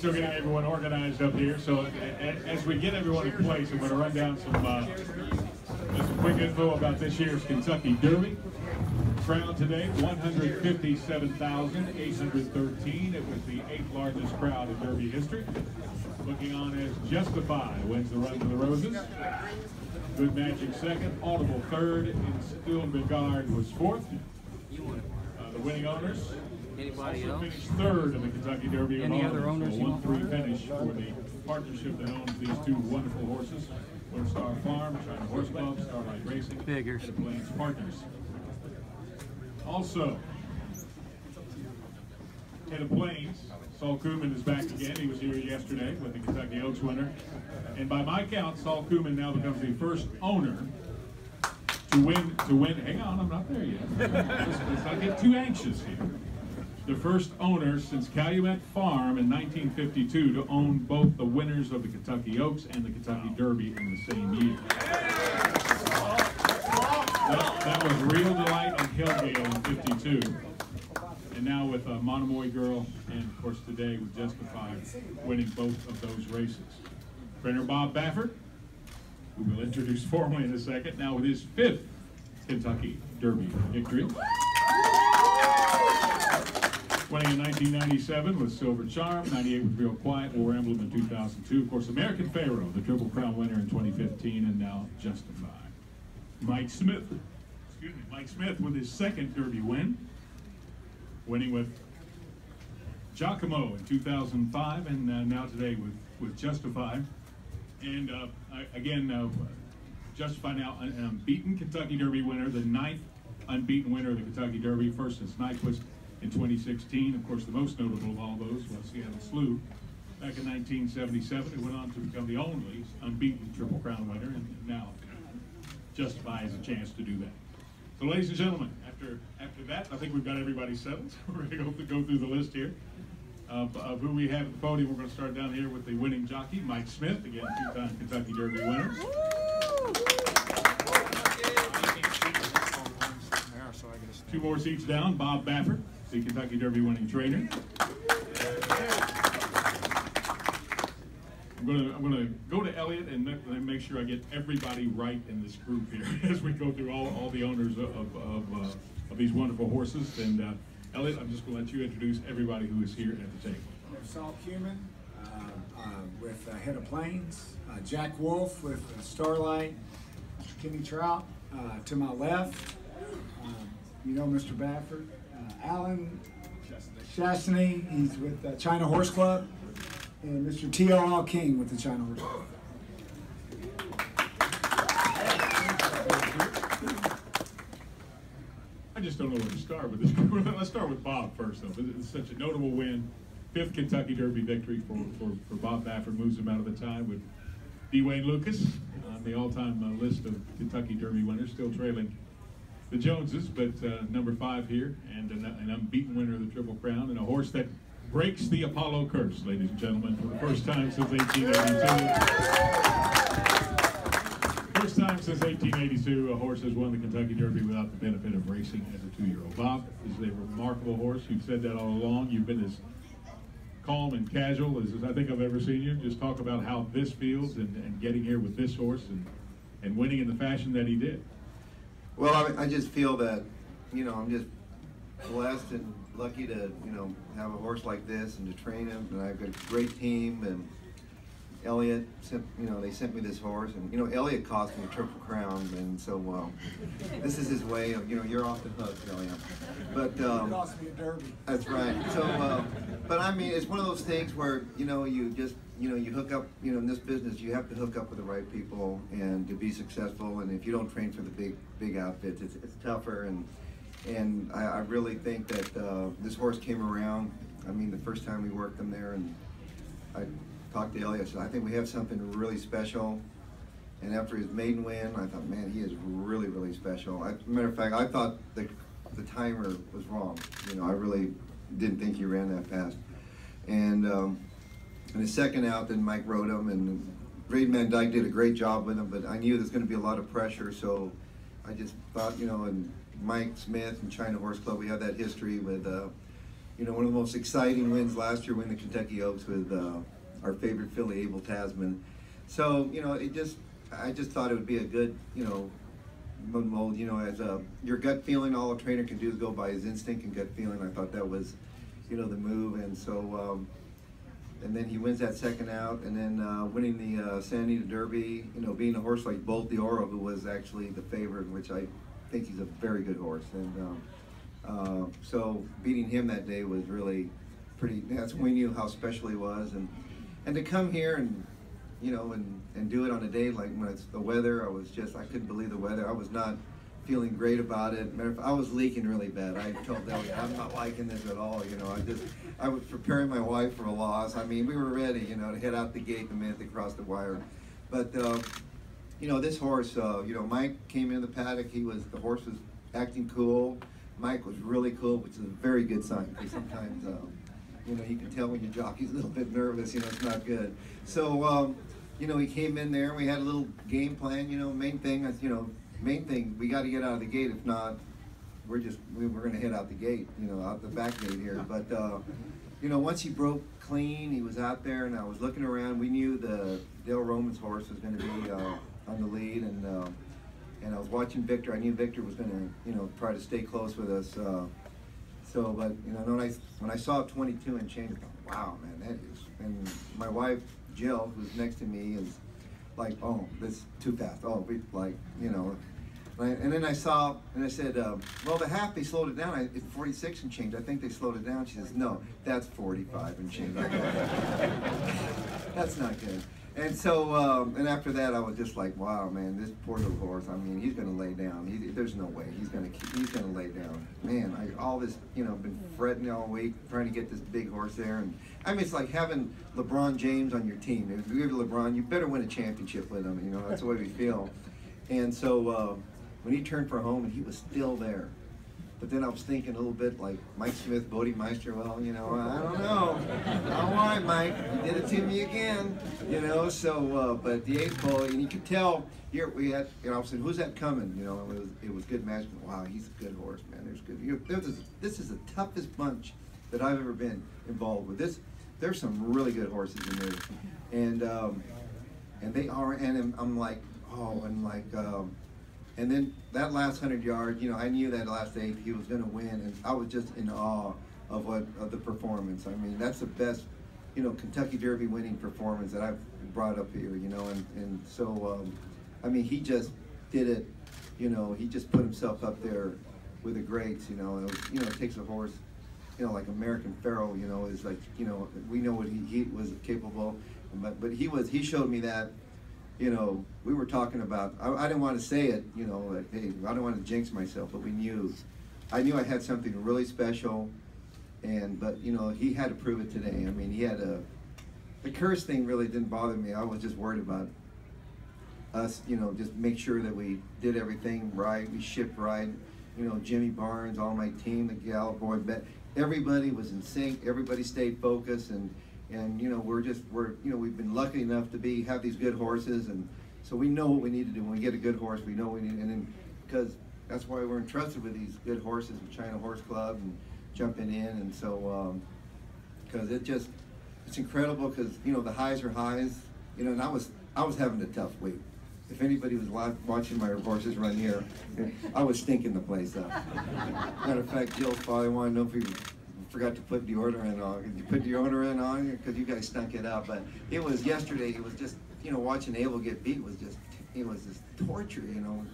still getting everyone organized up here. So as we get everyone in place, I'm going to run down some just quick info about this year's Kentucky Derby. Crowd today, 157,813. It was the 8th largest crowd in Derby history. Looking on as Justify wins the Run to the Roses. Good Magic second, Audible third, and Still Regard was fourth. The winning owners finished third in the Kentucky Derby. Any other owners? A 1-3 finish for the partnership that owns these two wonderful horses. Lone Star Farm, China Horse Club, Starlight Racing, Figures. and Plains Partners. Also, Head of Plains, Saul Kuhlman is back again. He was here yesterday with the Kentucky Oaks winner. And by my count, Saul Kuhlman now becomes the first owner to win, hang on, I'm not there yet. Let's not get too anxious here. The first owner since Calumet Farm in 1952 to own both the winners of the Kentucky Oaks and the Kentucky Derby in the same year. That was Real Delight and Hillgale in '52. And now with Monomoy Girl, and of course today with Justify winning both of those races. Trainer Bob Baffert, who we'll introduce formally in a second, now with his 5th Kentucky Derby victory. Winning in 1997 with Silver Charm, 98 with Real Quiet, War Emblem in 2002. Of course, American Pharaoh, the Triple Crown winner in 2015, and now Justify. Mike Smith with his 2nd Derby win, winning with Giacomo in 2005, and now today with Justify. And again, Justify now an unbeaten Kentucky Derby winner, the 9th unbeaten winner of the Kentucky Derby, first since Nyquist in 2016. Of course, the most notable of all those was Seattle Slew back in 1977. It went on to become the only unbeaten Triple Crown winner, and now Justify has a chance to do that. So, ladies and gentlemen, after that, I think we've got everybody settled. We're going to go through the list here of who we have at the podium. We're going to start down here with the winning jockey, Mike Smith, again, 2-time Kentucky Derby winner. Two more seats down, Bob Baffert, the Kentucky Derby winning trainer. I'm going to go to Elliot and make sure I get everybody right in this group here as we go through all the owners of these wonderful horses. And Elliot, I'm just going to let you introduce everybody who is here at the table. We have Saul Kuhlman with Head of Plains, Jack Wolf with Starlight, Kenny Trout to my left. You know Mr. Baffert, Alan Chastney, he's with China Horse Club, and Mr. T.O.L. King with the China Horse Club. I just don't know where to start with this. Let's start with Bob first, though. It's such a notable win. 5th Kentucky Derby victory for Bob Baffert, moves him out of the tie with D. Wayne Lucas on the all-time list of Kentucky Derby winners, still trailing the Joneses, but number 5 here, and an unbeaten winner of the Triple Crown, and a horse that breaks the Apollo curse, ladies and gentlemen, for the first time since 1882. First time since 1882, a horse has won the Kentucky Derby without the benefit of racing as a 2-year-old. Bob is a remarkable horse. You've said that all along. You've been as calm and casual as I think I've ever seen you. Just talk about how this feels and getting here with this horse and winning in the fashion that he did. Well, I just feel that, I'm just blessed and lucky to, have a horse like this and to train him. And I've got a great team. And Elliot, they sent me this horse. And, Elliot cost me a Triple Crown. And so, this is his way of, you're off the hook, Elliot. But, Cost me a Derby. That's right. So, but I mean, it's one of those things where, you just, you hook up, in this business, you have to hook up with the right people and to be successful. And if you don't train for the big outfits, it's tougher. And I really think that this horse came around. I mean, the first time we worked him there, and I talked to Elliot, I said, I think we have something really special. And after his maiden win, I thought, man, he is really, really special. As a matter of fact, I thought the timer was wrong. I really didn't think he ran that fast. And his second out, then Mike rode him, and Braden Van Dyke did a great job with him, but I knew there's going to be a lot of pressure, so I just thought, and Mike Smith and China Horse Club, we have that history with, you know, one of the most exciting wins last year, win the Kentucky Oaks with our favorite filly, Abel Tasman. So, you know, I just thought it would be a good, you know, mold, you know, as your gut feeling, all a trainer can do is go by his instinct and gut feeling. I thought that was, you know, the move. And so, and then he wins that second out, and then winning the Santa Anita Derby, you know, being a horse like Bolt the Oro, who was actually the favorite, which I think he's a very good horse. And so beating him that day was really pretty, that's when we knew how special he was. And to come here and, you know, and do it on a day like when it's the weather, I couldn't believe the weather. I was not feeling great about it. Matter of fact, I was leaking really bad. I told Elliot, I'm not liking this at all. You know, I was preparing my wife for a loss. I mean, we were ready, you know, to head out the gate the minute they crossed the wire. But, you know, this horse, you know, Mike came in the paddock. The horse was acting cool. Mike was really cool, which is a very good sign, because sometimes, you know, you can tell when your jockey's a little bit nervous, you know, it's not good. So, you know, he came in there, we had a little game plan, you know, main thing, we got to get out of the gate. If not, we're going to head out the gate, you know, out the back gate here. But, you know, once he broke clean, he was out there, and I was looking around. We knew the Dale Roman's horse was going to be on the lead, and I was watching Victor. I knew Victor was going to, you know, try to stay close with us. But, you know, when I saw 22 and change, I thought, wow, man, that is. And my wife, Jill, who's next to me, is like, oh, this is too fast. Oh, we, like, you know. And then I saw, and I said, well, the half, they slowed it down. It's 46 and change. I think they slowed it down. She says, no, that's 45 and change. That's not good. And so, and after that, I was just like, wow, man, this poor little horse. I mean, he's going to lay down. There's no way he's going to lay down. Man, all this, you know, been fretting all week trying to get this big horse there. And I mean, it's like having LeBron James on your team. If you're LeBron, you better win a championship with him. You know, that's the way we feel. And so when he turned for home, and he was still there. But then I was thinking a little bit like Mike Smith, Bodie Meister, well, you know, I don't know. All right, Mike, you did it to me again, you know. So, but the 8th bull, and you could tell, here we had, you know, I said, who's that coming? You know, it was good management. Wow, he's a good horse, man. There's good. You know, this is the toughest bunch that I've ever been involved with. There's some really good horses in there, and they are, and I'm like, oh, and like. And then that last 100 yards, you know, I knew that last 8 he was going to win, and I was just in awe of the performance. I mean, that's the best, you know, Kentucky Derby winning performance that I've brought up here, you know, and so, I mean, he just did it, you know, he just put himself up there with the greats, you know, and it was, you know, it takes a horse, you know, like American Pharoah, you know, is like, you know, we know what he was capable, but he showed me that. You know, we were talking about, I didn't want to say it, you know, like, hey, I don't want to jinx myself, but I knew I had something really special, but, you know, he had to prove it today. I mean, the curse thing really didn't bother me. I was just worried about us, you know, just make sure that we did everything right, we shipped right. You know, Jimmy Barnes, all my team, the gal, boy, everybody was in sync, everybody stayed focused, and you know, we've been lucky enough to have these good horses, and so we know what we need to do. When we get a good horse, we know we need, and then because that's why we're entrusted with these good horses with China Horse Club and jumping in, and so because it's incredible, because you know the highs are highs, you know, and I was having a tough week. If anybody was watching my horses run here, I was stinking the place up. Matter of fact, Jill's father wanted to know if he forgot to put deodorant on. Did you put deodorant on? Because you guys stunk it up. But it was yesterday. It was just, you know, watching Abel get beat was just torture, you know.